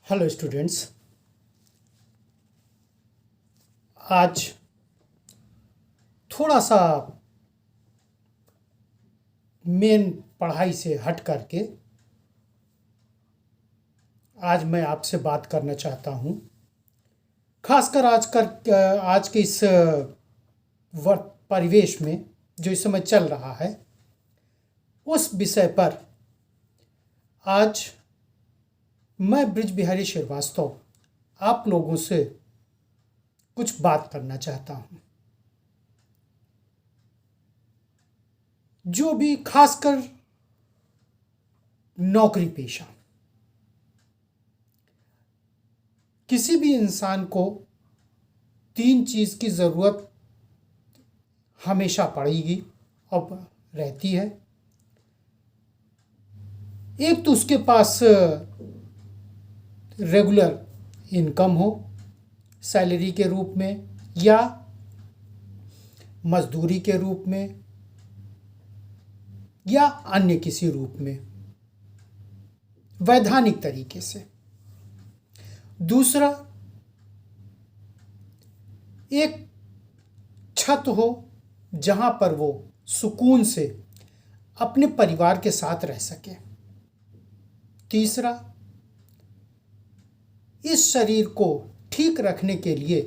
Hello students. आज थोड़ा सा मेन पढ़ाई से हट करके आज मैं आपसे बात करना चाहता हूँ। खासकर आज के इस परिवेश में जो इस समय चल रहा है उस विषय पर आज मैं ब्रिज बिहारी श्रीवास्तव आप लोगों से कुछ बात करना चाहता हूँ। जो भी खासकर नौकरी पेशा किसी भी इंसान को 3 चीज़ की ज़रूरत हमेशा पड़ेगी और रहती है। एक तो उसके पास रेगुलर इनकम हो, सैलरी के रूप में या मजदूरी के रूप में या अन्य किसी रूप में, वैधानिक तरीके से। दूसरा, एक छत हो जहां पर वो सुकून से अपने परिवार के साथ रह सके। तीसरा, इस शरीर को ठीक रखने के लिए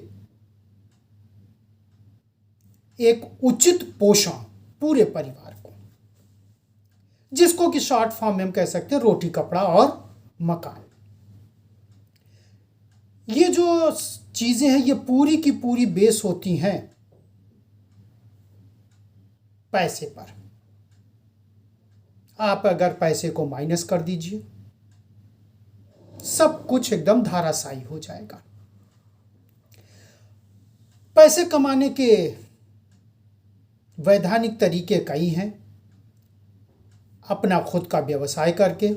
एक उचित पोषण पूरे परिवार को, जिसको कि शॉर्ट फॉर्म में हम कह सकते हैं रोटी कपड़ा और मकान। ये जो चीजें हैं ये पूरी की पूरी बेस होती हैं पैसे पर। आप अगर पैसे को माइनस कर दीजिए सब कुछ एकदम धाराशायी हो जाएगा। पैसे कमाने के वैधानिक तरीके कई हैं। अपना खुद का व्यवसाय करके,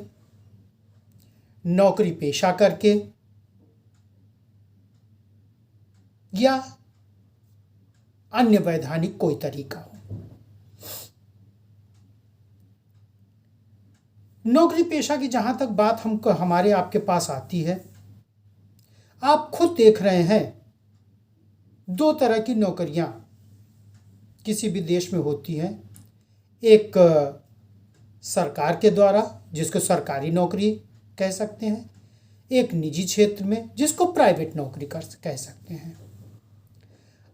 नौकरी पेशा करके या अन्य वैधानिक कोई तरीका हो। नौकरी पेशा की जहां तक बात हमारे आपके पास आती है, आप खुद देख रहे हैं 2 तरह की नौकरियां किसी भी देश में होती हैं। एक सरकार के द्वारा जिसको सरकारी नौकरी कह सकते हैं, एक निजी क्षेत्र में जिसको प्राइवेट नौकरी कह सकते हैं।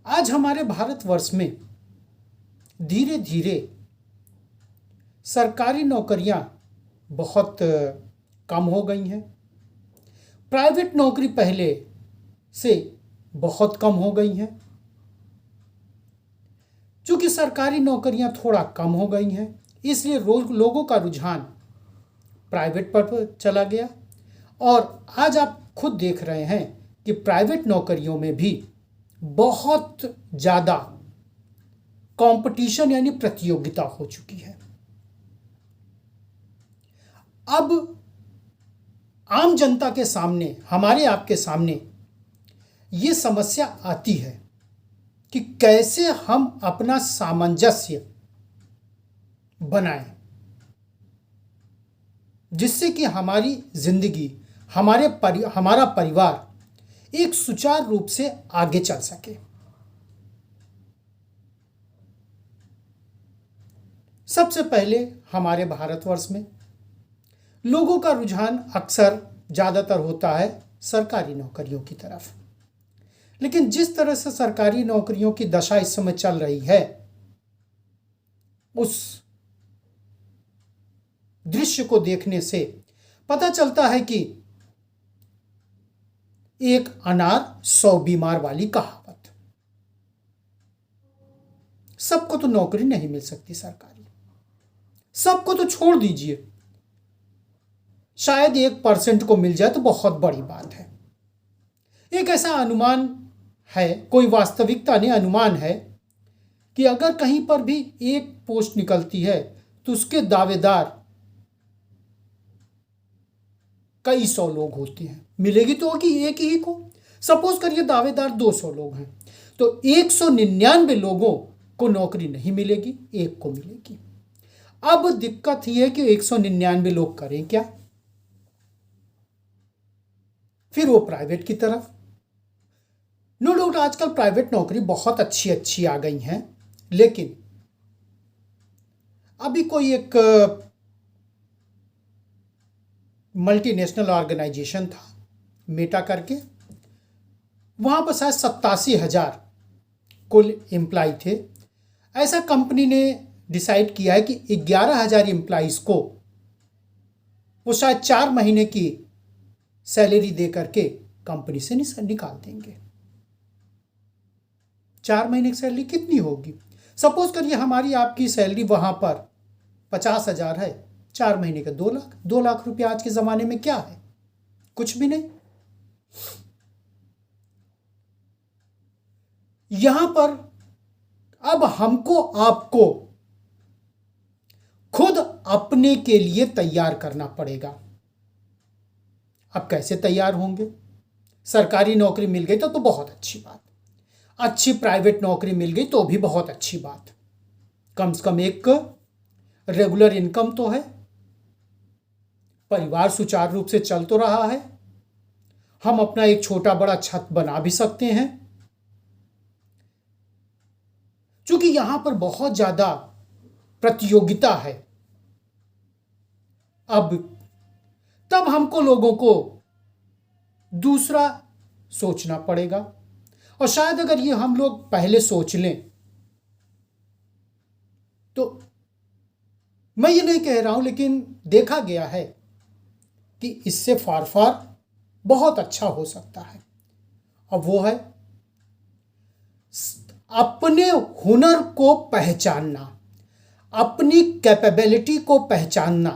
आज हमारे भारतवर्ष में धीरे धीरे सरकारी नौकरियां बहुत कम हो गई हैं। प्राइवेट नौकरी पहले से बहुत कम हो गई हैं। चूंकि सरकारी नौकरियां थोड़ा कम हो गई हैं, इसलिए लोगों का रुझान प्राइवेट पर चला गया। और आज आप खुद देख रहे हैं कि प्राइवेट नौकरियों में भी बहुत ज़्यादा कंपटीशन यानी प्रतियोगिता हो चुकी है। अब आम जनता के सामने, हमारे आपके सामने ये समस्या आती है कि कैसे हम अपना सामंजस्य बनाएं जिससे कि हमारी जिंदगी, हमारा परिवार एक सुचारू रूप से आगे चल सके। सबसे पहले हमारे भारतवर्ष में लोगों का रुझान अक्सर ज़्यादातर होता है सरकारी नौकरियों की तरफ। लेकिन जिस तरह से सरकारी नौकरियों की दशा इस समय चल रही है, उस दृश्य को देखने से पता चलता है कि एक अनार 100 बीमार वाली कहावत। सबको तो नौकरी नहीं मिल सकती सरकारी, सबको तो छोड़ दीजिए, शायद 1% को मिल जाए तो बहुत बड़ी बात है। एक ऐसा अनुमान है, कोई वास्तविकता नहीं, अनुमान है कि अगर कहीं पर भी एक पोस्ट निकलती है तो उसके दावेदार कई 100 लोग होते हैं। मिलेगी तो होगी एक ही को। सपोज करिए दावेदार 200 लोग हैं तो 199 लोगों को नौकरी नहीं मिलेगी, एक को मिलेगी। अब दिक्कत यह है कि 199 लोग करें क्या? फिर वो प्राइवेट की तरफ। नो डाउट आजकल प्राइवेट नौकरी बहुत अच्छी अच्छी आ गई हैं, लेकिन अभी कोई एक मल्टीनेशनल ऑर्गेनाइजेशन था मेटा करके, वहाँ पर शायद 87,000 कुल एम्प्लाई थे। ऐसा कंपनी ने डिसाइड किया है कि 11,000 एम्प्लॉइज़ को वो शायद 4 महीने की सैलरी दे करके कंपनी से निकाल देंगे। 4 महीने की सैलरी कितनी होगी? सपोज करिए हमारी आपकी सैलरी वहाँ पर 50,000 है, 4 महीने का 2 लाख। 2 लाख रुपये आज के ज़माने में क्या है? कुछ भी नहीं। यहां पर अब हमको आपको खुद अपने के लिए तैयार करना पड़ेगा। अब कैसे तैयार होंगे? सरकारी नौकरी मिल गई तो बहुत अच्छी बात, अच्छी प्राइवेट नौकरी मिल गई तो भी बहुत अच्छी बात। कम से कम एक रेगुलर इनकम तो है, परिवार सुचारू रूप से चल तो रहा है, हम अपना एक छोटा बड़ा छत बना भी सकते हैं। क्योंकि यहां पर बहुत ज्यादा प्रतियोगिता है। अब तब हमको लोगों को दूसरा सोचना पड़ेगा, और शायद अगर ये हम लोग पहले सोच लें तो, मैं ये नहीं कह रहा हूं लेकिन देखा गया है कि इससे फार फार बहुत अच्छा हो सकता है। अब वो है अपने हुनर को पहचानना, अपनी कैपेबिलिटी को पहचानना,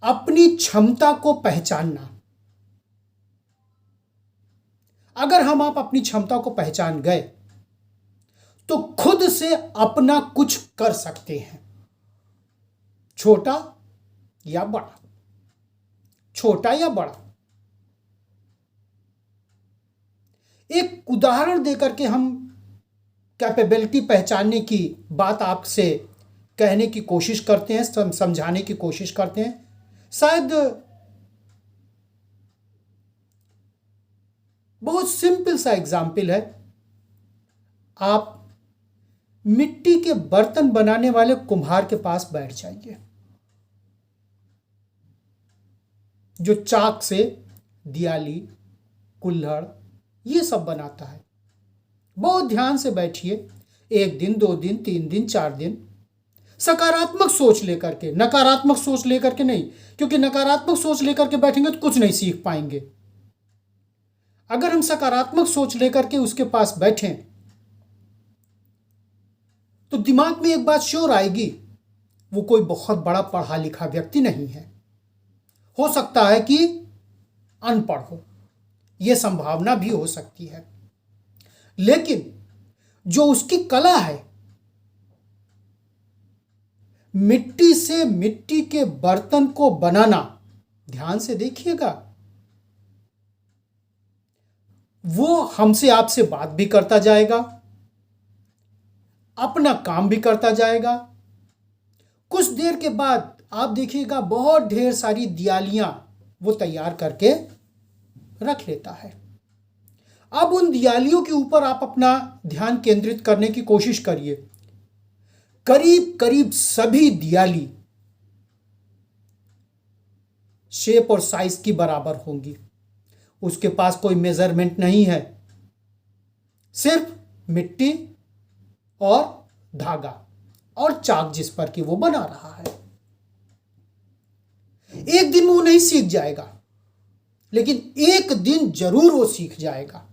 अपनी क्षमता को पहचानना। अगर हम आप अपनी क्षमता को पहचान गए तो खुद से अपना कुछ कर सकते हैं, छोटा या बड़ा, छोटा या बड़ा। एक उदाहरण देकर के हम कैपेबिलिटी पहचानने की बात आपसे कहने की कोशिश करते हैं, समझाने की कोशिश करते हैं। शायद बहुत सिंपल सा एग्जाम्पल है, आप मिट्टी के बर्तन बनाने वाले कुम्हार के पास बैठ जाइए, जो चाक से दियाली, कुल्हड़ ये सब बनाता है। बहुत ध्यान से बैठिए, 1 दिन 2 दिन 3 दिन 4 दिन, सकारात्मक सोच लेकर के, नकारात्मक सोच लेकर के नहीं, क्योंकि नकारात्मक सोच लेकर के बैठेंगे तो कुछ नहीं सीख पाएंगे। अगर हम सकारात्मक सोच लेकर के उसके पास बैठें तो दिमाग में एक बात श्योर आएगी, वो कोई बहुत बड़ा पढ़ा लिखा व्यक्ति नहीं है, हो सकता है कि अनपढ़ हो, यह संभावना भी हो सकती है, लेकिन जो उसकी कला है, मिट्टी से मिट्टी के बर्तन को बनाना, ध्यान से देखिएगा, वो हमसे आपसे बात भी करता जाएगा, अपना काम भी करता जाएगा। कुछ देर के बाद आप देखिएगा बहुत ढेर सारी दियालियां वो तैयार करके रख लेता है। अब उन दियालियों के ऊपर आप अपना ध्यान केंद्रित करने की कोशिश करिए। करीब करीब सभी दियाली शेप और साइज की बराबर होंगी, उसके पास कोई मेजरमेंट नहीं है, सिर्फ मिट्टी और धागा और चाक जिस पर कि वो बना रहा है। एक दिन वो नहीं सीख जाएगा, लेकिन एक दिन जरूर वो सीख जाएगा।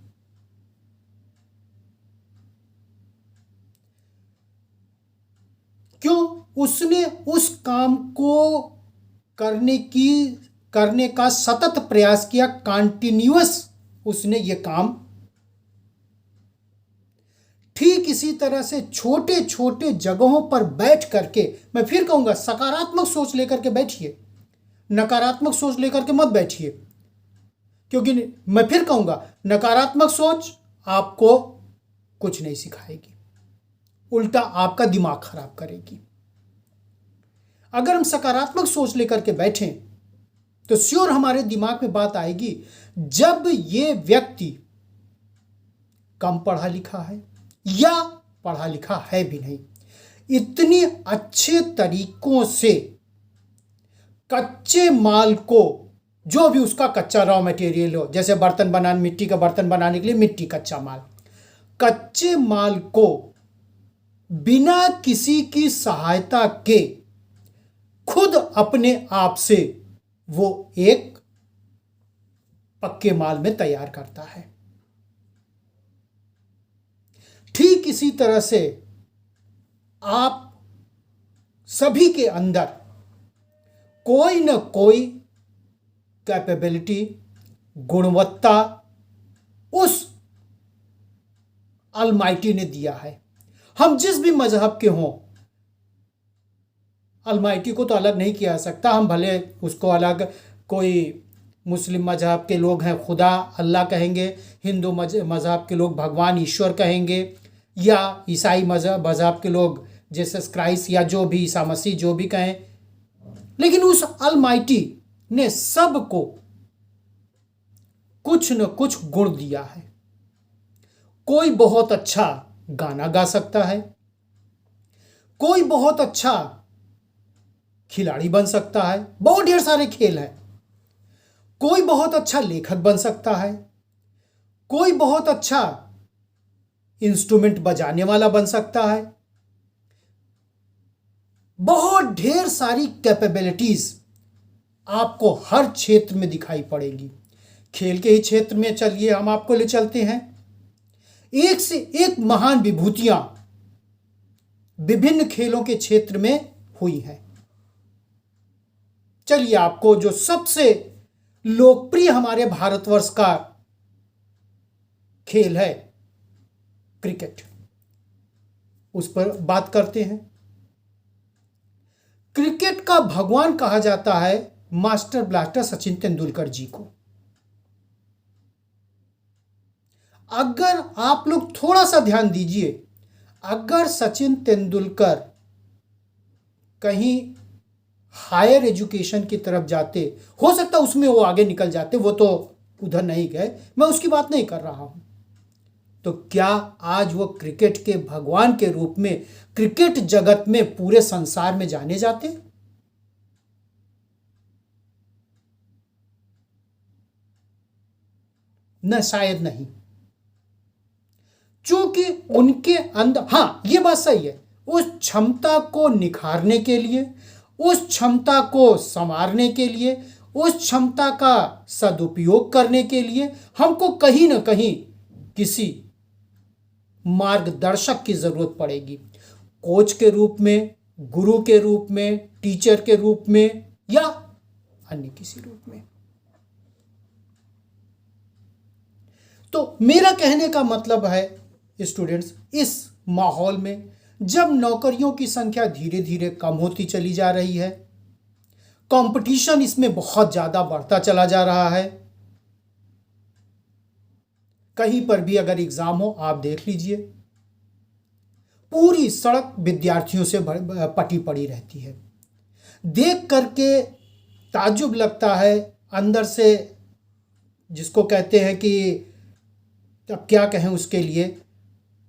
क्यों? उसने उस काम को करने का सतत प्रयास किया, कंटिन्यूअस उसने ये काम। ठीक इसी तरह से छोटे छोटे जगहों पर बैठ करके, मैं फिर कहूंगा सकारात्मक सोच लेकर के बैठिए, नकारात्मक सोच लेकर के मत बैठिए, क्योंकि मैं फिर कहूंगा नकारात्मक सोच आपको कुछ नहीं सिखाएगी, उल्टा आपका दिमाग खराब करेगी। अगर हम सकारात्मक सोच लेकर के बैठें तो श्योर हमारे दिमाग में बात आएगी, जब ये व्यक्ति कम पढ़ा लिखा है या पढ़ा लिखा है भी नहीं, इतनी अच्छे तरीकों से कच्चे माल को, जो भी उसका कच्चा रॉ मटेरियल हो, जैसे बर्तन बनाने, मिट्टी का बर्तन बनाने के लिए मिट्टी कच्चा माल, कच्चे माल को बिना किसी की सहायता के खुद अपने आप से वो एक पक्के माल में तैयार करता है। ठीक इसी तरह से आप सभी के अंदर कोई न कोई कैपेबिलिटी, गुणवत्ता उस अलमाइटी ने दिया है। हम जिस भी मजहब के हों, अलमाइटी को तो अलग नहीं किया जा सकता। हम भले उसको अलग, कोई मुस्लिम मजहब के लोग हैं खुदा अल्लाह कहेंगे, हिंदू मजहब के लोग भगवान ईश्वर कहेंगे, या ईसाई मजहब के लोग जीसस क्राइस्ट या जो भी ईसा मसीह जो भी कहें, लेकिन उस अलमाइटी ने सबको कुछ न कुछ गुण दिया है। कोई बहुत अच्छा गाना गा सकता है, कोई बहुत अच्छा खिलाड़ी बन सकता है, बहुत ढेर सारे खेल हैं। कोई बहुत अच्छा लेखक बन सकता है, कोई बहुत अच्छा इंस्ट्रूमेंट बजाने वाला बन सकता है। बहुत ढेर सारी कैपेबिलिटीज आपको हर क्षेत्र में दिखाई पड़ेगी। खेल के ही क्षेत्र में चलिए हम आपको ले चलते हैं। एक से एक महान विभूतियां विभिन्न खेलों के क्षेत्र में हुई हैं। चलिए आपको जो सबसे लोकप्रिय हमारे भारतवर्ष का खेल है क्रिकेट, उस पर बात करते हैं। क्रिकेट का भगवान कहा जाता है मास्टर ब्लास्टर सचिन तेंदुलकर जी को। अगर आप लोग थोड़ा सा ध्यान दीजिए, अगर सचिन तेंदुलकर कहीं हायर एजुकेशन की तरफ जाते, हो सकता उसमें वो आगे निकल जाते, वो तो उधर नहीं गए, मैं उसकी बात नहीं कर रहा हूं, तो क्या आज वो क्रिकेट के भगवान के रूप में क्रिकेट जगत में पूरे संसार में जाने जाते? न, शायद नहीं। चूंकि उनके अंदर, हाँ ये बात सही है, उस क्षमता को निखारने के लिए, उस क्षमता को संवारने के लिए, उस क्षमता का सदुपयोग करने के लिए हमको कहीं ना कहीं किसी मार्गदर्शक की जरूरत पड़ेगी। कोच के रूप में, गुरु के रूप में, टीचर के रूप में, या अन्य किसी रूप में। तो मेरा कहने का मतलब है स्टूडेंट्स, इस माहौल में जब नौकरियों की संख्या धीरे धीरे कम होती चली जा रही है, कंपटीशन इसमें बहुत ज्यादा बढ़ता चला जा रहा है, कहीं पर भी अगर एग्जाम हो आप देख लीजिए, पूरी सड़क विद्यार्थियों से पटी पड़ी रहती है। देख करके ताज्जुब लगता है, अंदर से जिसको कहते हैं कि अब क्या कहें, उसके लिए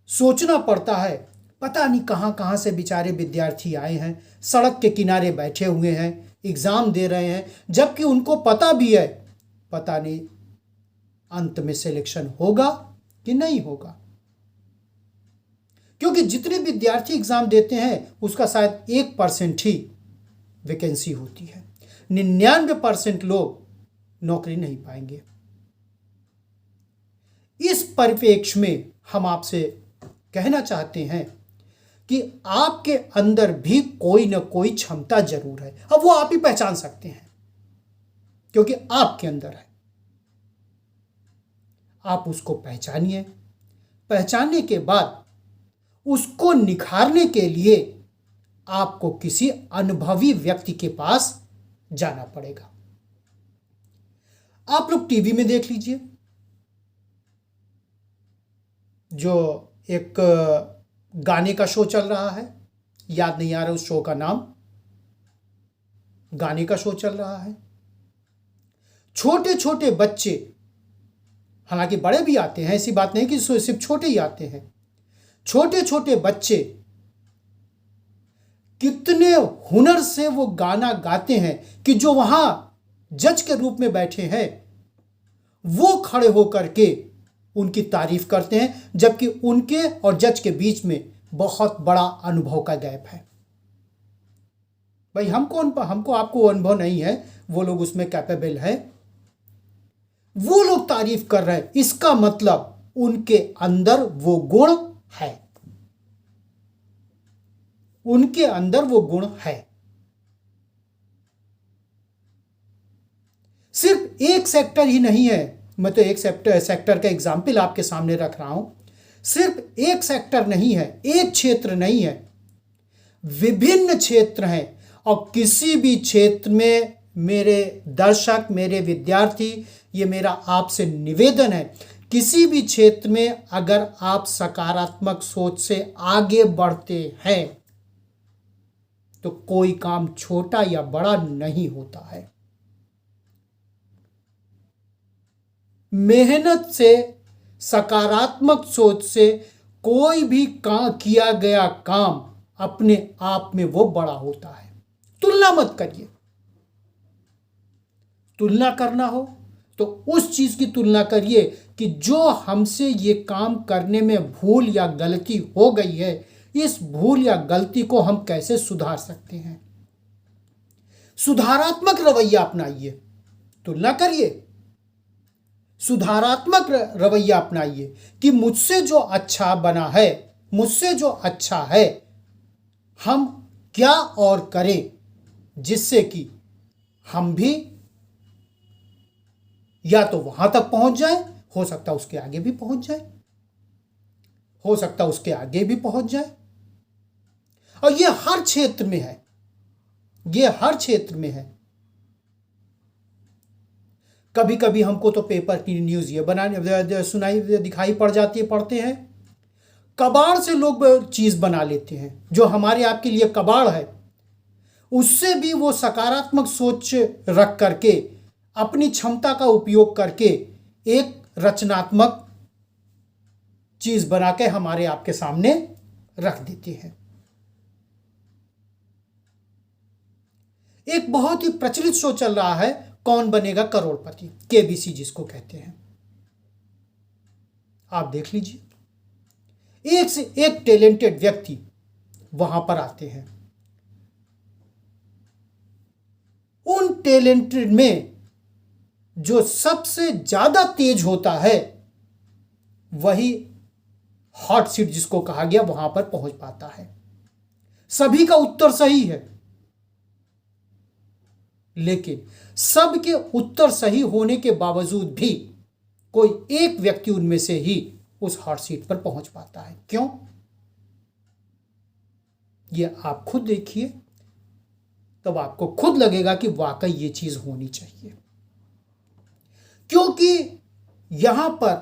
सोचना पड़ता है। पता नहीं कहाँ कहाँ से बेचारे विद्यार्थी आए हैं, सड़क के किनारे बैठे हुए हैं, एग्ज़ाम दे रहे हैं, जबकि उनको पता भी है, पता नहीं अंत में सिलेक्शन होगा कि नहीं होगा। क्योंकि जितने विद्यार्थी एग्ज़ाम देते हैं उसका शायद 1% ही वैकेंसी होती है, 99% लोग नौकरी नहीं पाएंगे। इस परिप्रेक्ष्य में हम आपसे कहना चाहते हैं कि आपके अंदर भी कोई ना कोई क्षमता जरूर है। अब वो आप ही पहचान सकते हैं क्योंकि आपके अंदर है। आप उसको पहचानिए, पहचानने के बाद उसको निखारने के लिए आपको किसी अनुभवी व्यक्ति के पास जाना पड़ेगा। आप लोग टीवी में देख लीजिए, जो एक गाने का शो चल रहा है, याद नहीं आ रहा उस शो का नाम, गाने का शो चल रहा है। छोटे छोटे बच्चे, हालांकि बड़े भी आते हैं, ऐसी बात नहीं कि सिर्फ छोटे ही आते हैं, छोटे छोटे बच्चे कितने हुनर से वो गाना गाते हैं कि जो वहां जज के रूप में बैठे हैं वो खड़े होकर के उनकी तारीफ करते हैं, जबकि उनके और जज के बीच में बहुत बड़ा अनुभव का गैप है। भाई हमको आपको अनुभव नहीं है, वो लोग उसमें कैपेबल है, वो लोग तारीफ कर रहे हैं, इसका मतलब उनके अंदर वो गुण है, उनके अंदर वो गुण है। सिर्फ एक सेक्टर ही नहीं है, मैं तो एक सेक्टर का एग्जाम्पल आपके सामने रख रहा हूं। सिर्फ एक सेक्टर नहीं है, एक क्षेत्र नहीं है, विभिन्न क्षेत्र हैं। और किसी भी क्षेत्र में मेरे दर्शक, मेरे विद्यार्थी, ये मेरा आपसे निवेदन है, किसी भी क्षेत्र में अगर आप सकारात्मक सोच से आगे बढ़ते हैं तो कोई काम छोटा या बड़ा नहीं होता है। मेहनत से, सकारात्मक सोच से कोई भी किया गया काम अपने आप में वो बड़ा होता है। तुलना मत करिए, तुलना करना हो तो उस चीज की तुलना करिए कि जो हमसे ये काम करने में भूल या गलती हो गई है, इस भूल या गलती को हम कैसे सुधार सकते हैं। सुधारात्मक रवैया अपनाइए, तुलना करिए, सुधारात्मक रवैया अपनाइए कि मुझसे जो अच्छा बना है, मुझसे जो अच्छा है, हम क्या और करें जिससे कि हम भी या तो वहां तक पहुंच जाए, हो सकता है उसके आगे भी पहुंच जाए, हो सकता है उसके आगे भी पहुंच जाए। और ये हर क्षेत्र में है, ये हर क्षेत्र में है। कभी कभी हमको तो पेपर की न्यूज ये बनाने सुनाई दिखाई पड़ जाती है, पढ़ते हैं, कबाड़ से लोग चीज बना लेते हैं, जो हमारे आपके लिए कबाड़ है उससे भी वो सकारात्मक सोच रख करके, अपनी क्षमता का उपयोग करके एक रचनात्मक चीज बना के हमारे आपके सामने रख देते हैं। एक बहुत ही प्रचलित शो चल रहा है, कौन बनेगा करोड़पति, केबीसी जिसको कहते हैं, आप देख लीजिए। एक से एक टैलेंटेड व्यक्ति वहां पर आते हैं, उन टैलेंटेड में जो सबसे ज्यादा तेज होता है वही हॉट सीट जिसको कहा गया वहां पर पहुंच पाता है। सभी का उत्तर सही है, लेकिन सबके उत्तर सही होने के बावजूद भी कोई एक व्यक्ति उनमें से ही उस हॉट सीट पर पहुंच पाता है। क्यों? ये आप खुद देखिए, तब आपको खुद लगेगा कि वाकई ये चीज होनी चाहिए। क्योंकि यहां पर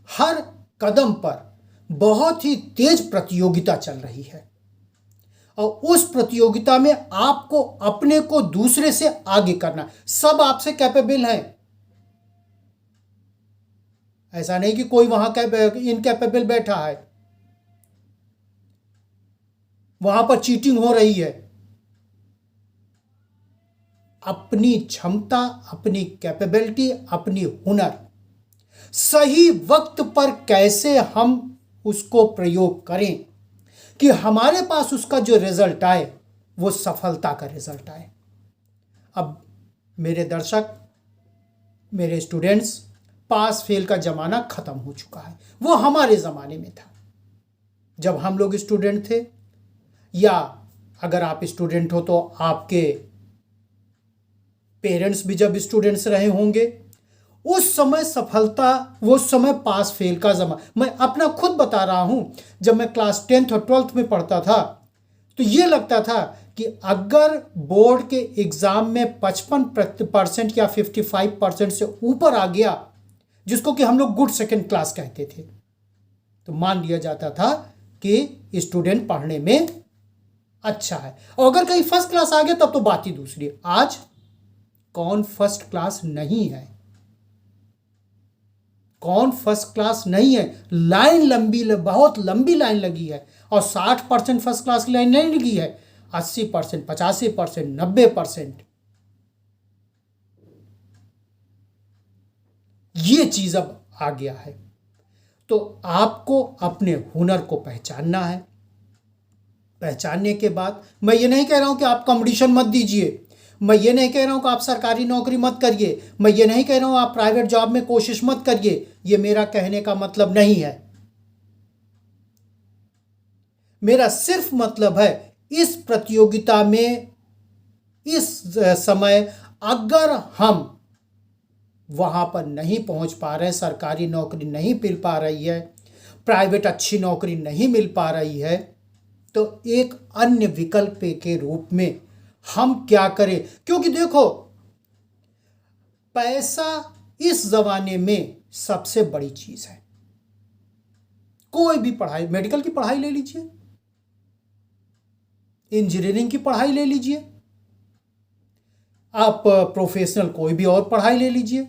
हर कदम पर बहुत ही तेज प्रतियोगिता चल रही है और उस प्रतियोगिता में आपको अपने को दूसरे से आगे करना। सब आपसे कैपेबल है, ऐसा नहीं कि कोई वहां इनकैपेबल बैठा है, वहां पर चीटिंग हो रही है। अपनी क्षमता, अपनी कैपेबिलिटी, अपनी हुनर सही वक्त पर कैसे हम उसको प्रयोग करें कि हमारे पास उसका जो रिजल्ट आए वो सफलता का रिजल्ट आए। अब मेरे दर्शक, मेरे स्टूडेंट्स, पास फेल का जमाना खत्म हो चुका है। वो हमारे जमाने में था जब हम लोग स्टूडेंट थे, या अगर आप स्टूडेंट हो तो आपके पेरेंट्स भी जब स्टूडेंट्स रहे होंगे। उस समय सफलता, वो समय पास फेल का जमाना। मैं अपना खुद बता रहा हूं, जब मैं क्लास 10th और 12th में पढ़ता था तो ये लगता था कि अगर बोर्ड के एग्जाम में 55% या 55% से ऊपर आ गया, जिसको कि हम लोग गुड सेकंड क्लास कहते थे, तो मान लिया जाता था कि स्टूडेंट पढ़ने में अच्छा है। और अगर कहीं फर्स्ट क्लास आ गया तब तो बात ही दूसरी है। आज कौन फर्स्ट क्लास नहीं है? कौन फर्स्ट क्लास नहीं है? लाइन लंबी, बहुत लंबी लाइन लगी है। और 60% फर्स्ट क्लास की लाइन नहीं लगी है, 80%, 85%, 90%। ये चीज अब आ गया है। तो आपको अपने हुनर को पहचानना है। पहचानने के बाद, मैं ये नहीं कह रहा हूं कि आप कंपटीशन मत दीजिए, मैं ये नहीं कह रहा हूं कि आप सरकारी नौकरी मत करिए, मैं ये नहीं कह रहा हूं आप प्राइवेट जॉब में कोशिश मत करिए। ये मेरा कहने का मतलब नहीं है। मेरा सिर्फ मतलब है, इस प्रतियोगिता में इस समय अगर हम वहां पर नहीं पहुंच पा रहे, सरकारी नौकरी नहीं मिल पा रही है, प्राइवेट अच्छी नौकरी नहीं मिल पा रही है, तो एक अन्य विकल्प के रूप में हम क्या करें? क्योंकि देखो, पैसा इस जमाने में सबसे बड़ी चीज है। कोई भी पढ़ाई, मेडिकल की पढ़ाई ले लीजिए, इंजीनियरिंग की पढ़ाई ले लीजिए, आप प्रोफेशनल कोई भी और पढ़ाई ले लीजिए,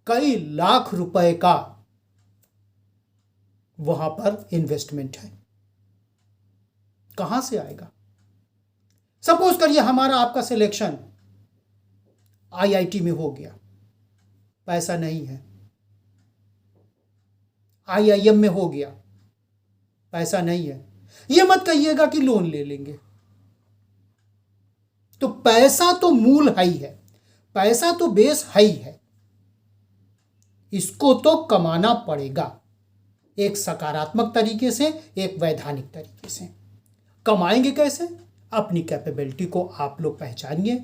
कई लाख रुपए का वहां पर इन्वेस्टमेंट है। कहां से आएगा? सपोज करिए हमारा आपका सिलेक्शन आईआईटी में हो गया, पैसा नहीं है। आईआईएम में हो गया, पैसा नहीं है। ये मत कहिएगा कि लोन ले लेंगे। तो पैसा तो मूल है ही है, पैसा तो बेस है ही है। इसको तो कमाना पड़ेगा, एक सकारात्मक तरीके से, एक वैधानिक तरीके से। कमाएंगे कैसे? अपनी कैपेबिलिटी को आप लोग पहचानिए।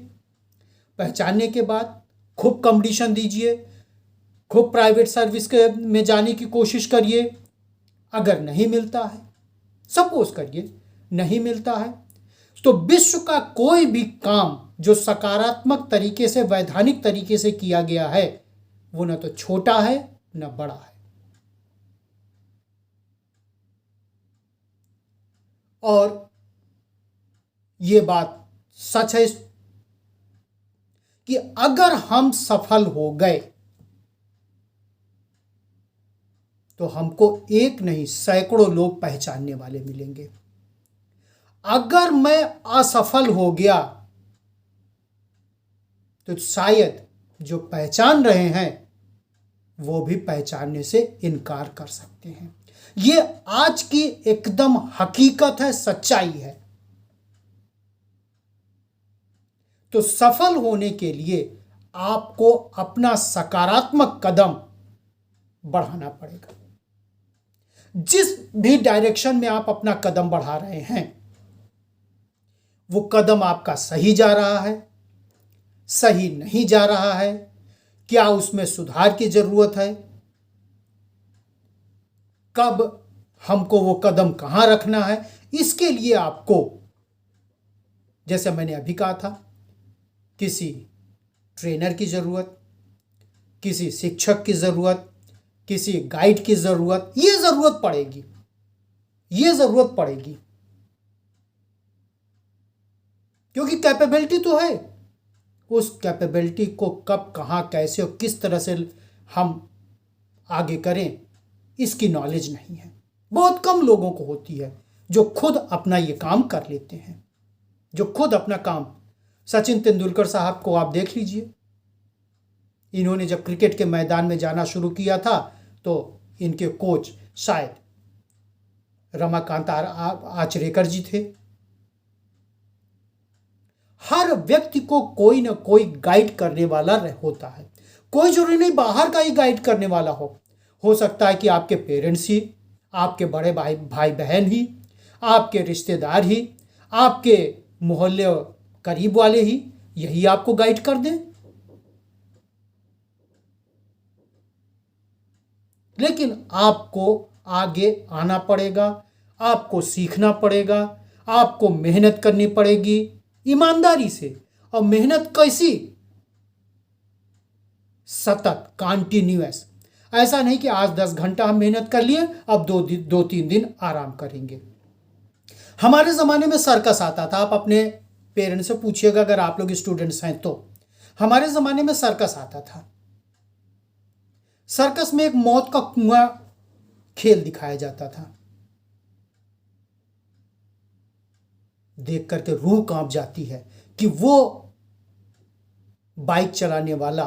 पहचानने के बाद खूब कंपटीशन दीजिए, खूब प्राइवेट सर्विस में जाने की कोशिश करिए। अगर नहीं मिलता है, सपोज करिए नहीं मिलता है, तो विश्व का कोई भी काम जो सकारात्मक तरीके से, वैधानिक तरीके से किया गया है, वो न तो छोटा है न बड़ा है। और ये बात सच है कि अगर हम सफल हो गए तो हमको एक नहीं सैकड़ों लोग पहचानने वाले मिलेंगे। अगर मैं असफल हो गया तो शायद जो पहचान रहे हैं वो भी पहचानने से इनकार कर सकते हैं। ये आज की एकदम हकीकत है, सच्चाई है। तो सफल होने के लिए आपको अपना सकारात्मक कदम बढ़ाना पड़ेगा। जिस भी डायरेक्शन में आप अपना कदम बढ़ा रहे हैं, वो कदम आपका सही जा रहा है, सही नहीं जा रहा है, क्या उसमें सुधार की जरूरत है, कब हमको वो कदम कहां रखना है, इसके लिए आपको, जैसे मैंने अभी कहा था, किसी ट्रेनर की जरूरत, किसी शिक्षक की जरूरत, किसी गाइड की जरूरत, ये जरूरत पड़ेगी, ये जरूरत पड़ेगी। क्योंकि कैपेबिलिटी तो है, उस कैपेबिलिटी को कब, कहां, कैसे और किस तरह से हम आगे करें, इसकी नॉलेज नहीं है। बहुत कम लोगों को होती है जो खुद अपना ये काम कर लेते हैं, जो खुद अपना काम। सचिन तेंदुलकर साहब को आप देख लीजिए, इन्होंने जब क्रिकेट के मैदान में जाना शुरू किया था तो इनके कोच शायद रमाकांत आचरेकर जी थे। हर व्यक्ति को कोई ना कोई गाइड करने वाला होता है। कोई जरूरी नहीं बाहर का ही गाइड करने वाला हो सकता है कि आपके पेरेंट्स ही, आपके बड़े भाई बहन ही, आपके रिश्तेदार ही, आपके मोहल्ले करीब वाले ही, यही आपको गाइड कर दें। लेकिन आपको आगे आना पड़ेगा, आपको सीखना पड़ेगा, आपको मेहनत करनी पड़ेगी ईमानदारी से। और मेहनत कैसी? सतत, कॉन्टिन्यूअस। ऐसा नहीं कि आज 10 घंटा हम मेहनत कर लिए, अब 2-3 दिन आराम करेंगे। हमारे ज़माने में सर्कस आता था, आप अपने पेरेंट्स से पूछिएगा अगर आप लोग स्टूडेंट्स हैं तो। हमारे ज़माने में सर्कस आता था। सर्कस में एक मौत का कुआं खेल दिखाया जाता था। देख करके रूह कांप जाती है कि वो बाइक चलाने वाला,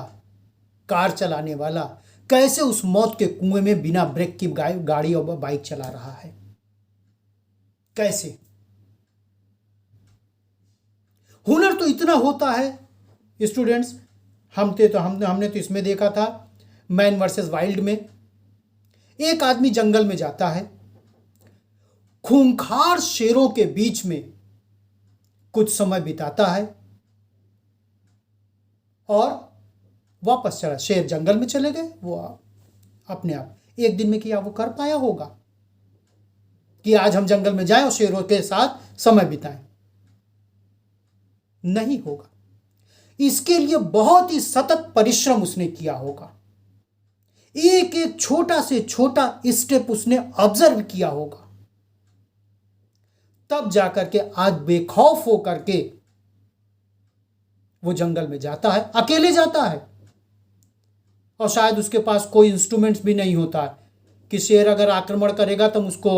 कार चलाने वाला कैसे उस मौत के कुएं में बिना ब्रेक की गाड़ी और बाइक चला रहा है। कैसे? हुनर तो इतना होता है स्टूडेंट्स। हमने तो इसमें देखा था मैन वर्सेस वाइल्ड में, एक आदमी जंगल में जाता है, खूंखार शेरों के बीच में कुछ समय बिताता है और वापस चला। शेर जंगल में चले गए, वो अपने आप एक दिन में किया वो कर पाया होगा कि आज हम जंगल में जाएं और शेरों के साथ समय बिताएं? नहीं होगा। इसके लिए बहुत ही सतत परिश्रम उसने किया होगा, एक एक छोटा से छोटा स्टेप उसने ऑब्जर्व किया होगा, तब जाकर के आज बेखौफ होकर के वो जंगल में जाता है। अकेले जाता है और शायद उसके पास कोई इंस्ट्रूमेंट्स भी नहीं होता है कि शेर अगर आक्रमण करेगा तो हम उसको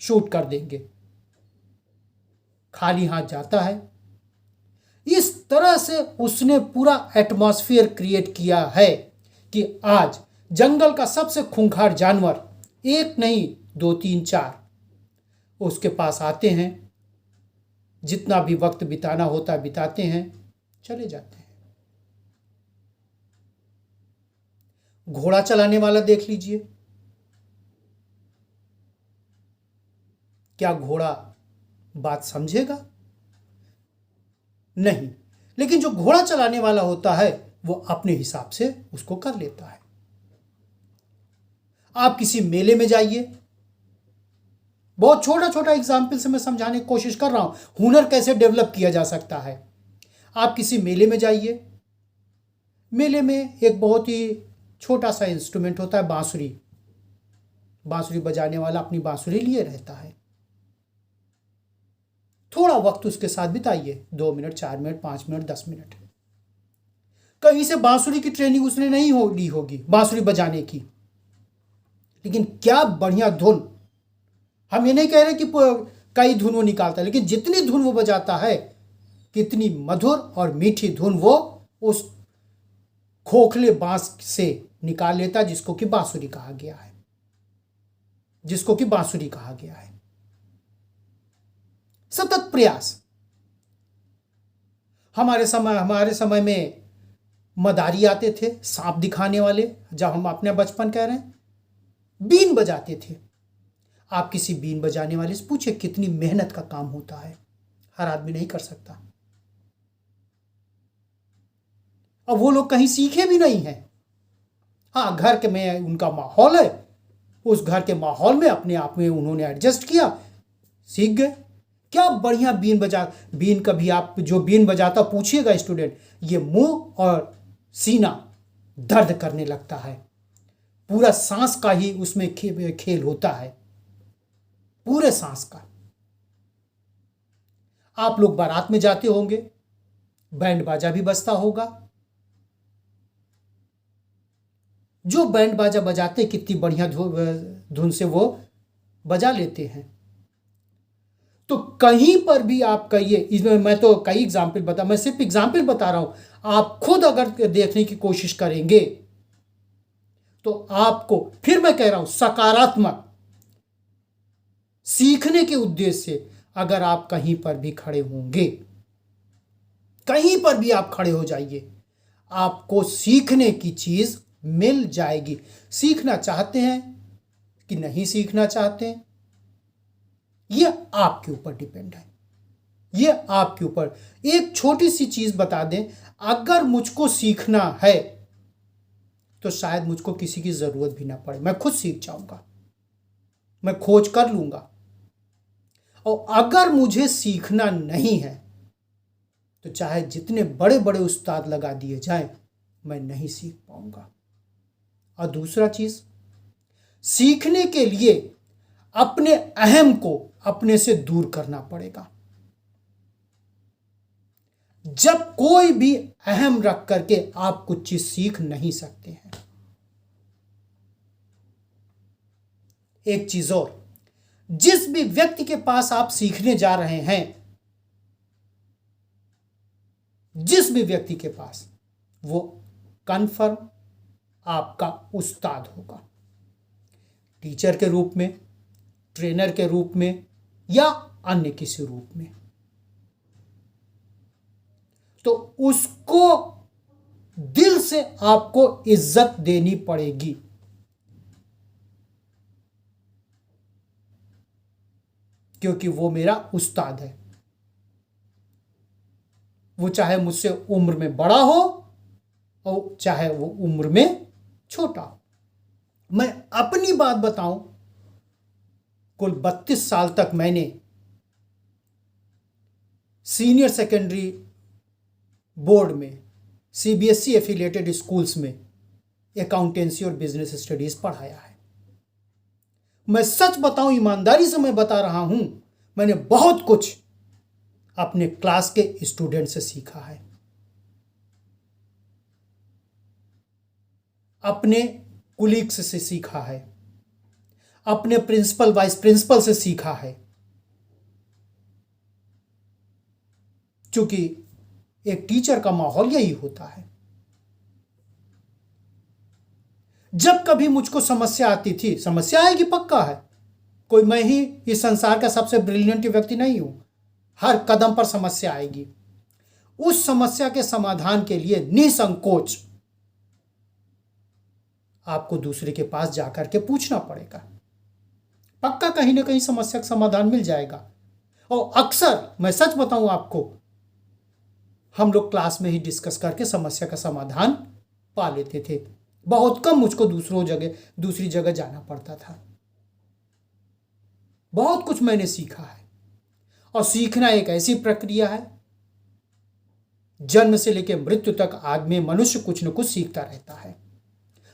शूट कर देंगे। खाली हाथ जाता है। इस तरह से उसने पूरा एटमॉस्फेयर क्रिएट किया है कि आज जंगल का सबसे खूंखार जानवर, एक नहीं 2 3 4, उसके पास आते हैं, जितना भी वक्त बिताना होता बिताते हैं, चले जाते हैं। घोड़ा चलाने वाला देख लीजिए, क्या घोड़ा बात समझेगा? नहीं। लेकिन जो घोड़ा चलाने वाला होता है वो अपने हिसाब से उसको कर लेता है। आप किसी मेले में जाइए, बहुत छोटा छोटा एग्जाम्पल से मैं समझाने की कोशिश कर रहा हूं हुनर कैसे डेवलप किया जा सकता है। आप किसी मेले में जाइए, मेले में एक बहुत ही छोटा सा इंस्ट्रूमेंट होता है बांसुरी। बांसुरी बजाने वाला अपनी बांसुरी लिए रहता है। थोड़ा वक्त उसके साथ बिताइए, 2 मिनट 4 मिनट 5 मिनट 10 मिनट। कहीं से बांसुरी की ट्रेनिंग उसने नहीं ली होगी बांसुरी बजाने की, लेकिन क्या बढ़िया धुन। हम ये नहीं कह रहे कि कई धुन वो निकालता है, लेकिन जितनी धुन वो बजाता है, कितनी मधुर और मीठी धुन वो उस खोखले बांस से निकाल लेता है, जिसको कि बांसुरी कहा गया है, जिसको कि बांसुरी कहा गया है। सतत प्रयास। हमारे समय में मदारी आते थे, सांप दिखाने वाले, जब हम अपने बचपन कह रहे हैं, बीन बजाते थे। आप किसी बीन बजाने वाले से पूछे कितनी मेहनत का काम होता है, हर आदमी नहीं कर सकता। और वो लोग कहीं सीखे भी नहीं है। हाँ, घर के में उनका माहौल है, उस घर के माहौल में अपने आप में उन्होंने एडजस्ट किया, सीख गए। क्या बढ़िया बीन कभी आप जो बीन बजाता पूछिएगा स्टूडेंट, ये मुंह और सीना दर्द करने लगता है। पूरा सांस का ही उसमें खेल होता है, पूरे सांस का। आप लोग बारात में जाते होंगे, बैंड बाजा भी बजता होगा। जो बैंड बाजा बजाते कितनी बढ़िया धुन से वो बजा लेते हैं। तो कहीं पर भी आप कहिए, इसमें मैं तो कई एग्जाम्पल मैं सिर्फ एग्जाम्पल बता रहा हूं। आप खुद अगर देखने की कोशिश करेंगे तो आपको, फिर मैं कह रहा हूं, सकारात्मक सीखने के उद्देश्य से अगर आप कहीं पर भी खड़े होंगे, कहीं पर भी आप खड़े हो जाइए, आपको सीखने की चीज मिल जाएगी। सीखना चाहते हैं कि नहीं सीखना चाहते हैं, यह आपके ऊपर डिपेंड है। यह आपके ऊपर। एक छोटी सी चीज बता दें, अगर मुझको सीखना है तो शायद मुझको किसी की जरूरत भी ना पड़े, मैं खुद सीख जाऊंगा, मैं खोज कर लूंगा। और अगर मुझे सीखना नहीं है तो चाहे जितने बड़े बड़े उस्ताद लगा दिए जाएं, मैं नहीं सीख पाऊंगा। और दूसरा चीज, सीखने के लिए अपने अहम को अपने से दूर करना पड़ेगा। जब कोई भी अहम रख करके आप कुछ चीज सीख नहीं सकते हैं। एक चीज और, जिस भी व्यक्ति के पास आप सीखने जा रहे हैं, जिस भी व्यक्ति के पास, वो कन्फर्म आपका उस्ताद होगा, टीचर के रूप में, ट्रेनर के रूप में या अन्य किसी रूप में। तो उसको दिल से आपको इज्जत देनी पड़ेगी। क्योंकि वो मेरा उस्ताद है। वो चाहे मुझसे उम्र में बड़ा हो और चाहे वो उम्र में छोटा हो। मैं अपनी बात बताऊं, कुल 32 साल तक मैंने सीनियर सेकेंडरी बोर्ड में, सीबीएसई एफिलिएटेड स्कूल्स में अकाउंटेंसी और बिजनेस स्टडीज पढ़ाया है। मैं सच बताऊं, ईमानदारी से मैं बता रहा हूं, मैंने बहुत कुछ अपने क्लास के स्टूडेंट से सीखा है, अपने कुलीग्स से सीखा है, अपने प्रिंसिपल वाइस प्रिंसिपल से सीखा है। क्योंकि एक टीचर का माहौल यही होता है। जब कभी मुझको समस्या आती थी, समस्या आएगी पक्का है, कोई मैं ही इस संसार का सबसे ब्रिलियंट व्यक्ति नहीं हूं, हर कदम पर समस्या आएगी। उस समस्या के समाधान के लिए निसंकोच आपको दूसरे के पास जाकर के पूछना पड़ेगा। पक्का कहीं ना कहीं समस्या का समाधान मिल जाएगा। और अक्सर मैं सच बताऊं आपको, हम लोग क्लास में ही डिस्कस करके समस्या का समाधान पा लेते थे। बहुत कम मुझको दूसरी जगह जाना पड़ता था। बहुत कुछ मैंने सीखा है। और सीखना एक ऐसी प्रक्रिया है, जन्म से लेकर मृत्यु तक आदमी मनुष्य कुछ न कुछ सीखता रहता है।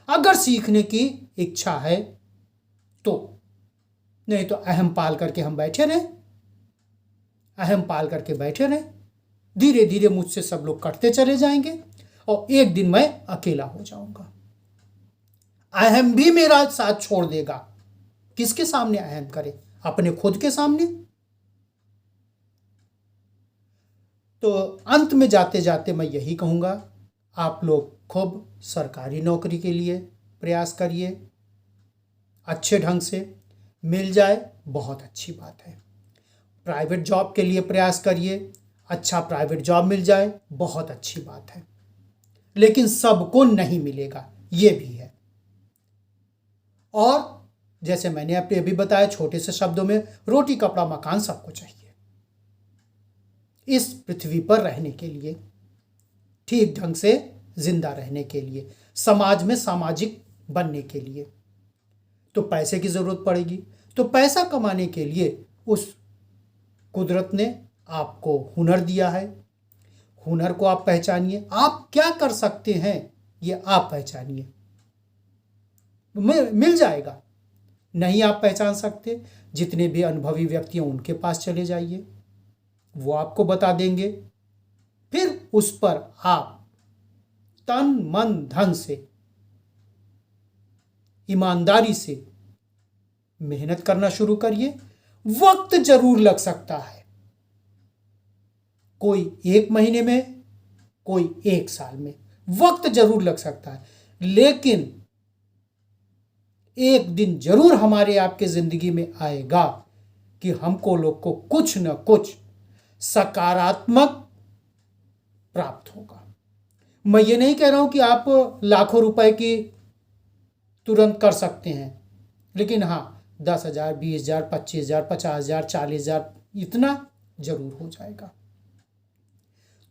अगर सीखने की इच्छा है तो, नहीं तो अहम पाल करके हम बैठे रहें, अहम पाल करके बैठे रहें। धीरे धीरे मुझसे सब लोग कटते चले जाएंगे और एक दिन मैं अकेला हो जाऊंगा। अहम भी मेरा साथ छोड़ देगा। किसके सामने अहम करे? अपने खुद के सामने। तो अंत में जाते जाते मैं यही कहूंगा, आप लोग खूब सरकारी नौकरी के लिए प्रयास करिए। अच्छे ढंग से मिल जाए बहुत अच्छी बात है। प्राइवेट जॉब के लिए प्रयास करिए, अच्छा प्राइवेट जॉब मिल जाए बहुत अच्छी बात है। लेकिन सबको नहीं मिलेगा, ये भी है। और जैसे मैंने आपको अभी बताया छोटे से शब्दों में, रोटी कपड़ा मकान सबको चाहिए इस पृथ्वी पर रहने के लिए, ठीक ढंग से जिंदा रहने के लिए, समाज में सामाजिक बनने के लिए। तो पैसे की जरूरत पड़ेगी। तो पैसा कमाने के लिए उस कुदरत ने आपको हुनर दिया है। हुनर को आप पहचानिए। आप क्या कर सकते हैं ये आप पहचानिए, मिल जाएगा। नहीं आप पहचान सकते, जितने भी अनुभवी व्यक्ति हैं उनके पास चले जाइए, वो आपको बता देंगे। फिर उस पर आप तन मन धन से, ईमानदारी से मेहनत करना शुरू करिए। वक्त जरूर लग सकता है, कोई 1 महीने में, कोई 1 साल में, वक्त जरूर लग सकता है। लेकिन एक दिन जरूर हमारे आपके जिंदगी में आएगा कि हमको लोग को कुछ न कुछ सकारात्मक प्राप्त होगा। मैं ये नहीं कह रहा हूं कि आप लाखों रुपए की तुरंत कर सकते हैं, लेकिन हाँ 10,000, 20,000, 25,000, 50,000, 40,000 इतना जरूर हो जाएगा।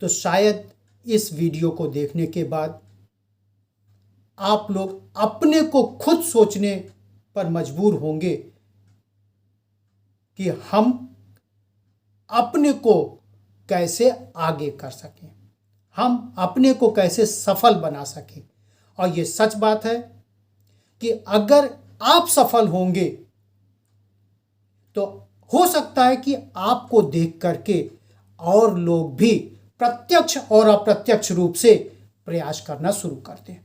तो शायद इस वीडियो को देखने के बाद आप लोग अपने को खुद सोचने पर मजबूर होंगे कि हम अपने को कैसे आगे कर सकें, हम अपने को कैसे सफल बना सकें। और ये सच बात है कि अगर आप सफल होंगे तो हो सकता है कि आपको देख करके और लोग भी प्रत्यक्ष और अप्रत्यक्ष रूप से प्रयास करना शुरू कर दें।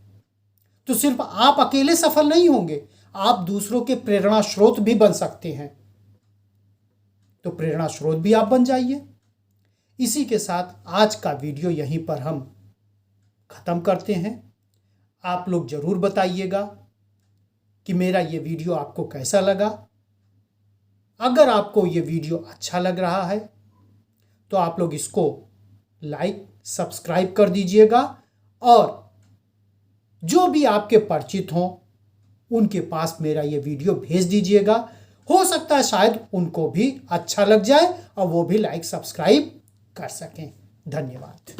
तो सिर्फ आप अकेले सफल नहीं होंगे, आप दूसरों के प्रेरणा स्रोत भी बन सकते हैं। तो प्रेरणा स्रोत भी आप बन जाइए। इसी के साथ आज का वीडियो यहीं पर हम ख़त्म करते हैं। आप लोग ज़रूर बताइएगा कि मेरा ये वीडियो आपको कैसा लगा। अगर आपको ये वीडियो अच्छा लग रहा है तो आप लोग इसको लाइक सब्सक्राइब कर दीजिएगा और जो भी आपके परिचित हों उनके पास मेरा ये वीडियो भेज दीजिएगा। हो सकता है शायद उनको भी अच्छा लग जाए और वो भी लाइक सब्सक्राइब कर सकें। धन्यवाद।